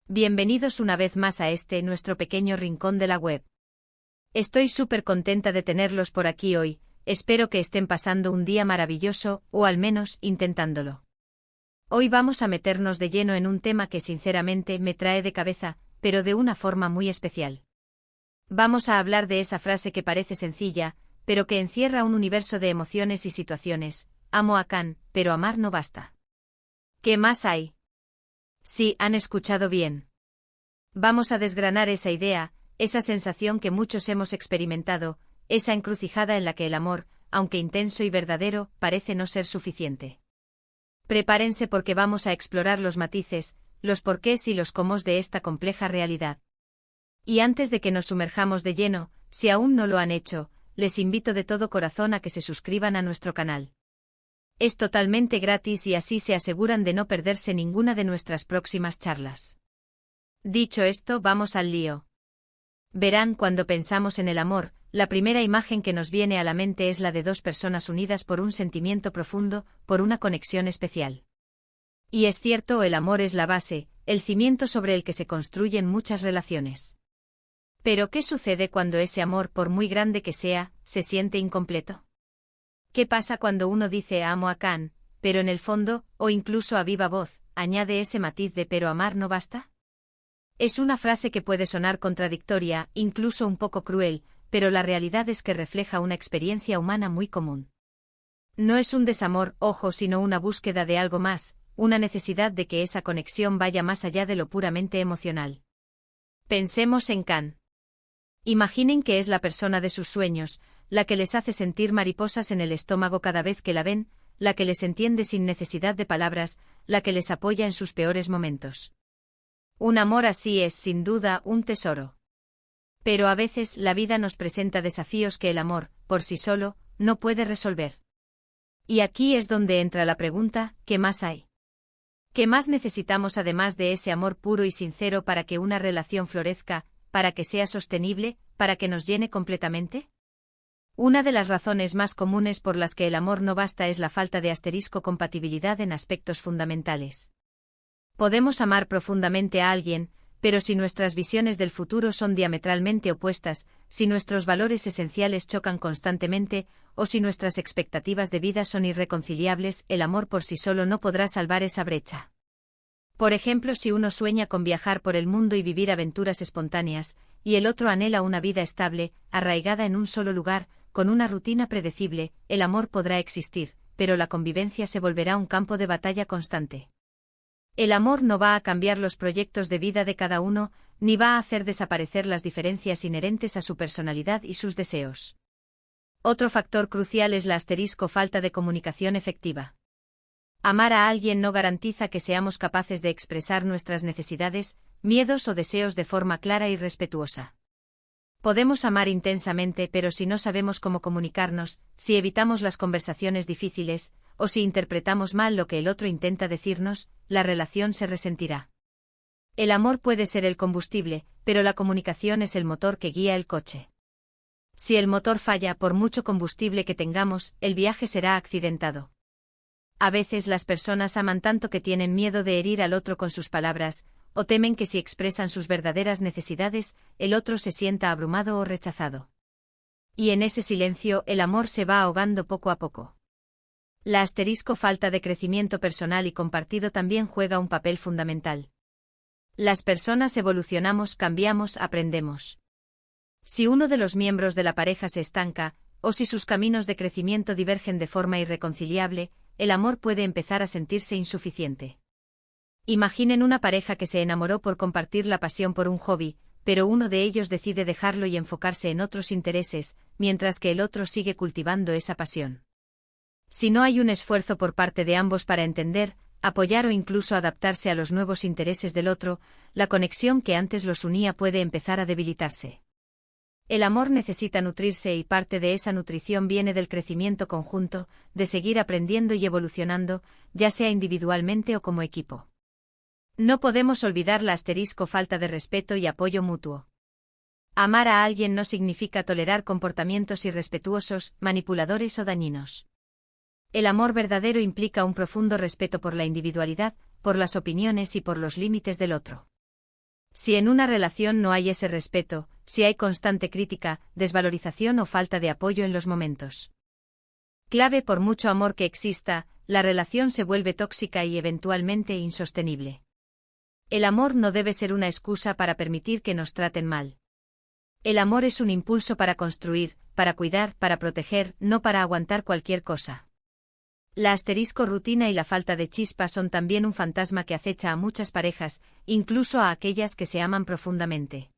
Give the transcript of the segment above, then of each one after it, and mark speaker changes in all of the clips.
Speaker 1: Bienvenidos una vez más a nuestro pequeño rincón de la web. Estoy súper contenta de tenerlos por aquí hoy, espero que estén pasando un día maravilloso, o al menos intentándolo. Hoy vamos a meternos de lleno en un tema que sinceramente me trae de cabeza, pero de una forma muy especial. Vamos a hablar de esa frase que parece sencilla, pero que encierra un universo de emociones y situaciones: amo a Khan, pero amar no basta. ¿Qué más hay? Sí, han escuchado bien. Vamos a desgranar esa idea, esa sensación que muchos hemos experimentado, esa encrucijada en la que el amor, aunque intenso y verdadero, parece no ser suficiente. Prepárense porque vamos a explorar los matices, los porqués y los cómos de esta compleja realidad. Y antes de que nos sumerjamos de lleno, si aún no lo han hecho, les invito de todo corazón a que se suscriban a nuestro canal. Es totalmente gratis y así se aseguran de no perderse ninguna de nuestras próximas charlas. Dicho esto, vamos al lío. Verán, cuando pensamos en el amor, la primera imagen que nos viene a la mente es la de dos personas unidas por un sentimiento profundo, por una conexión especial. Y es cierto, el amor es la base, el cimiento sobre el que se construyen muchas relaciones. Pero ¿qué sucede cuando ese amor, por muy grande que sea, se siente incompleto? ¿Qué pasa cuando uno dice amo a Khan, pero en el fondo, o incluso a viva voz, añade ese matiz de pero amar no basta? Es una frase que puede sonar contradictoria, incluso un poco cruel, pero la realidad es que refleja una experiencia humana muy común. No es un desamor, ojo, sino una búsqueda de algo más, una necesidad de que esa conexión vaya más allá de lo puramente emocional. Pensemos en Khan. Imaginen que es la persona de sus sueños, la que les hace sentir mariposas en el estómago cada vez que la ven, la que les entiende sin necesidad de palabras, la que les apoya en sus peores momentos. Un amor así es, sin duda, un tesoro. Pero a veces la vida nos presenta desafíos que el amor, por sí solo, no puede resolver. Y aquí es donde entra la pregunta: ¿qué más hay? ¿Qué más necesitamos además de ese amor puro y sincero para que una relación florezca, para que sea sostenible, para que nos llene completamente? Una de las razones más comunes por las que el amor no basta es la falta de compatibilidad en aspectos fundamentales. Podemos amar profundamente a alguien, pero si nuestras visiones del futuro son diametralmente opuestas, si nuestros valores esenciales chocan constantemente, o si nuestras expectativas de vida son irreconciliables, el amor por sí solo no podrá salvar esa brecha. Por ejemplo, si uno sueña con viajar por el mundo y vivir aventuras espontáneas, y el otro anhela una vida estable, arraigada en un solo lugar, con una rutina predecible, el amor podrá existir, pero la convivencia se volverá un campo de batalla constante. El amor no va a cambiar los proyectos de vida de cada uno, ni va a hacer desaparecer las diferencias inherentes a su personalidad y sus deseos. Otro factor crucial es la falta de comunicación efectiva. Amar a alguien no garantiza que seamos capaces de expresar nuestras necesidades, miedos o deseos de forma clara y respetuosa. Podemos amar intensamente, pero si no sabemos cómo comunicarnos, si evitamos las conversaciones difíciles, o si interpretamos mal lo que el otro intenta decirnos, la relación se resentirá. El amor puede ser el combustible, pero la comunicación es el motor que guía el coche. Si el motor falla, por mucho combustible que tengamos, el viaje será accidentado. A veces las personas aman tanto que tienen miedo de herir al otro con sus palabras, o temen que si expresan sus verdaderas necesidades, el otro se sienta abrumado o rechazado. Y en ese silencio el amor se va ahogando poco a poco. La falta de crecimiento personal y compartido también juega un papel fundamental. Las personas evolucionamos, cambiamos, aprendemos. Si uno de los miembros de la pareja se estanca, o si sus caminos de crecimiento divergen de forma irreconciliable, el amor puede empezar a sentirse insuficiente. Imaginen una pareja que se enamoró por compartir la pasión por un hobby, pero uno de ellos decide dejarlo y enfocarse en otros intereses, mientras que el otro sigue cultivando esa pasión. Si no hay un esfuerzo por parte de ambos para entender, apoyar o incluso adaptarse a los nuevos intereses del otro, la conexión que antes los unía puede empezar a debilitarse. El amor necesita nutrirse y parte de esa nutrición viene del crecimiento conjunto, de seguir aprendiendo y evolucionando, ya sea individualmente o como equipo. No podemos olvidar la falta de respeto y apoyo mutuo. Amar a alguien no significa tolerar comportamientos irrespetuosos, manipuladores o dañinos. El amor verdadero implica un profundo respeto por la individualidad, por las opiniones y por los límites del otro. Si en una relación no hay ese respeto, si hay constante crítica, desvalorización o falta de apoyo en los momentos clave, por mucho amor que exista, la relación se vuelve tóxica y eventualmente insostenible. El amor no debe ser una excusa para permitir que nos traten mal. El amor es un impulso para construir, para cuidar, para proteger, no para aguantar cualquier cosa. La asterisco rutina y la falta de chispa son también un fantasma que acecha a muchas parejas, incluso a aquellas que se aman profundamente.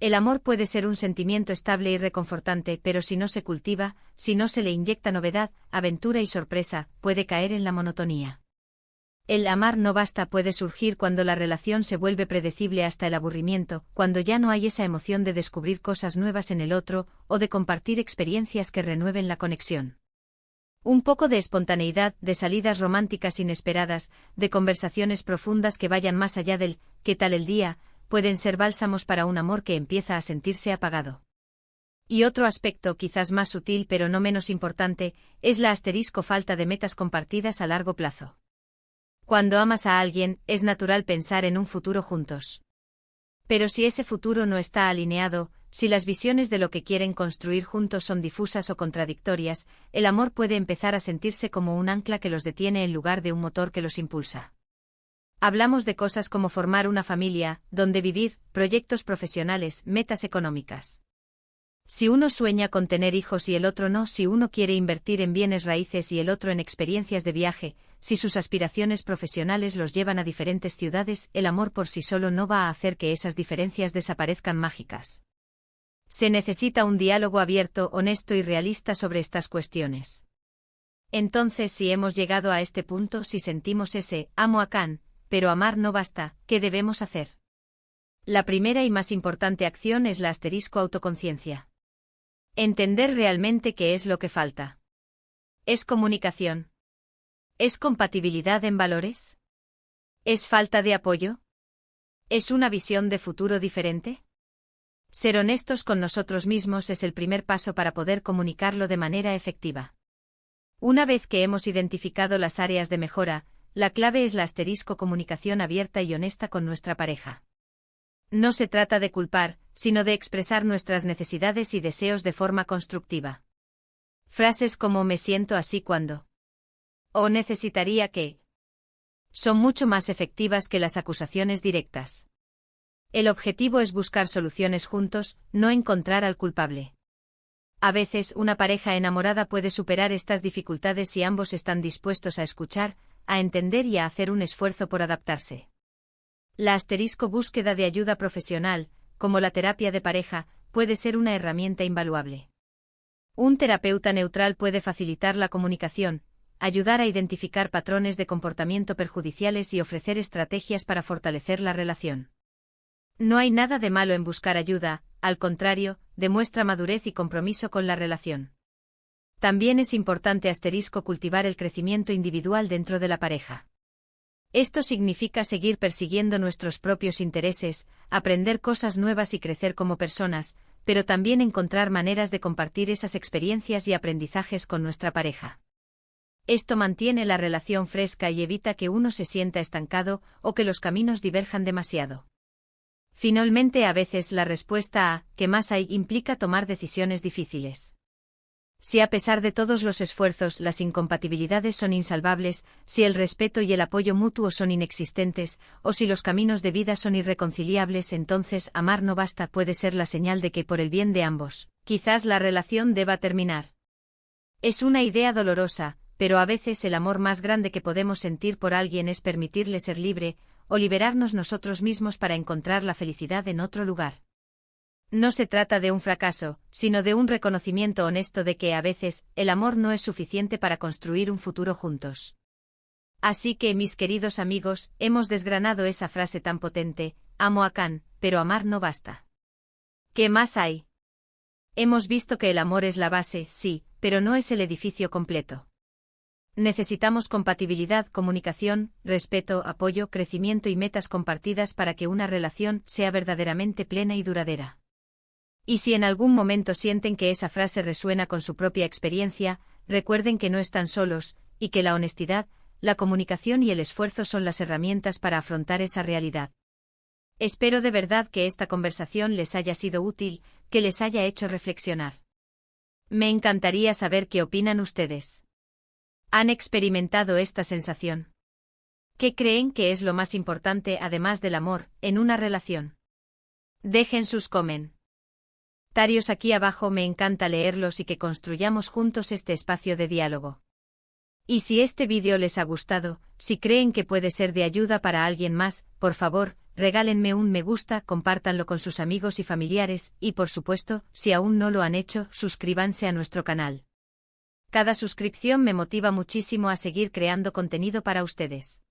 Speaker 1: El amor puede ser un sentimiento estable y reconfortante, pero si no se cultiva, si no se le inyecta novedad, aventura y sorpresa, puede caer en la monotonía. El amar no basta puede surgir cuando la relación se vuelve predecible hasta el aburrimiento, cuando ya no hay esa emoción de descubrir cosas nuevas en el otro, o de compartir experiencias que renueven la conexión. Un poco de espontaneidad, de salidas románticas inesperadas, de conversaciones profundas que vayan más allá del «¿qué tal el día?», pueden ser bálsamos para un amor que empieza a sentirse apagado. Y otro aspecto, quizás más sutil pero no menos importante, es la asterisco falta de metas compartidas a largo plazo. Cuando amas a alguien, es natural pensar en un futuro juntos. Pero si ese futuro no está alineado, si las visiones de lo que quieren construir juntos son difusas o contradictorias, el amor puede empezar a sentirse como un ancla que los detiene en lugar de un motor que los impulsa. Hablamos de cosas como formar una familia, dónde vivir, proyectos profesionales, metas económicas. Si uno sueña con tener hijos y el otro no, si uno quiere invertir en bienes raíces y el otro en experiencias de viaje, si sus aspiraciones profesionales los llevan a diferentes ciudades, el amor por sí solo no va a hacer que esas diferencias desaparezcan mágicas. Se necesita un diálogo abierto, honesto y realista sobre estas cuestiones. Entonces, si hemos llegado a este punto, si sentimos ese «amo a Khan, pero amar no basta», ¿qué debemos hacer? La primera y más importante acción es la asterisco autoconciencia. Entender realmente qué es lo que falta. ¿Es comunicación? ¿Es compatibilidad en valores? ¿Es falta de apoyo? ¿Es una visión de futuro diferente? Ser honestos con nosotros mismos es el primer paso para poder comunicarlo de manera efectiva. Una vez que hemos identificado las áreas de mejora, la clave es la asterisco comunicación abierta y honesta con nuestra pareja. No se trata de culpar, sino de expresar nuestras necesidades y deseos de forma constructiva. Frases como «me siento así cuando» o «necesitaría que» son mucho más efectivas que las acusaciones directas. El objetivo es buscar soluciones juntos, no encontrar al culpable. A veces, una pareja enamorada puede superar estas dificultades si ambos están dispuestos a escuchar, a entender y a hacer un esfuerzo por adaptarse. La asterisco búsqueda de ayuda profesional, como la terapia de pareja, puede ser una herramienta invaluable. Un terapeuta neutral puede facilitar la comunicación, ayudar a identificar patrones de comportamiento perjudiciales y ofrecer estrategias para fortalecer la relación. No hay nada de malo en buscar ayuda, al contrario, demuestra madurez y compromiso con la relación. También es importante asterisco cultivar el crecimiento individual dentro de la pareja. Esto significa seguir persiguiendo nuestros propios intereses, aprender cosas nuevas y crecer como personas, pero también encontrar maneras de compartir esas experiencias y aprendizajes con nuestra pareja. Esto mantiene la relación fresca y evita que uno se sienta estancado o que los caminos diverjan demasiado. Finalmente, a veces la respuesta a «¿qué más hay?» implica tomar decisiones difíciles. Si a pesar de todos los esfuerzos las incompatibilidades son insalvables, si el respeto y el apoyo mutuo son inexistentes, o si los caminos de vida son irreconciliables, entonces amar no basta puede ser la señal de que por el bien de ambos, quizás la relación deba terminar. Es una idea dolorosa, pero a veces el amor más grande que podemos sentir por alguien es permitirle ser libre, o liberarnos nosotros mismos para encontrar la felicidad en otro lugar. No se trata de un fracaso, sino de un reconocimiento honesto de que a veces el amor no es suficiente para construir un futuro juntos. Así que, mis queridos amigos, hemos desgranado esa frase tan potente, «amo a Khan, pero amar no basta». ¿Qué más hay? Hemos visto que el amor es la base, sí, pero no es el edificio completo. Necesitamos compatibilidad, comunicación, respeto, apoyo, crecimiento y metas compartidas para que una relación sea verdaderamente plena y duradera. Y si en algún momento sienten que esa frase resuena con su propia experiencia, recuerden que no están solos, y que la honestidad, la comunicación y el esfuerzo son las herramientas para afrontar esa realidad. Espero de verdad que esta conversación les haya sido útil, que les haya hecho reflexionar. Me encantaría saber qué opinan ustedes. ¿Han experimentado esta sensación? ¿Qué creen que es lo más importante, además del amor, en una relación? Dejen sus comentarios aquí abajo, me encanta leerlos y que construyamos juntos este espacio de diálogo. Y si este vídeo les ha gustado, si creen que puede ser de ayuda para alguien más, por favor, regálenme un me gusta, compártanlo con sus amigos y familiares, y por supuesto, si aún no lo han hecho, suscríbanse a nuestro canal. Cada suscripción me motiva muchísimo a seguir creando contenido para ustedes.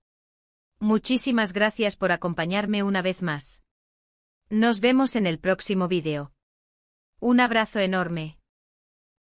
Speaker 1: Muchísimas gracias por acompañarme una vez más. Nos vemos en el próximo vídeo. Un abrazo enorme.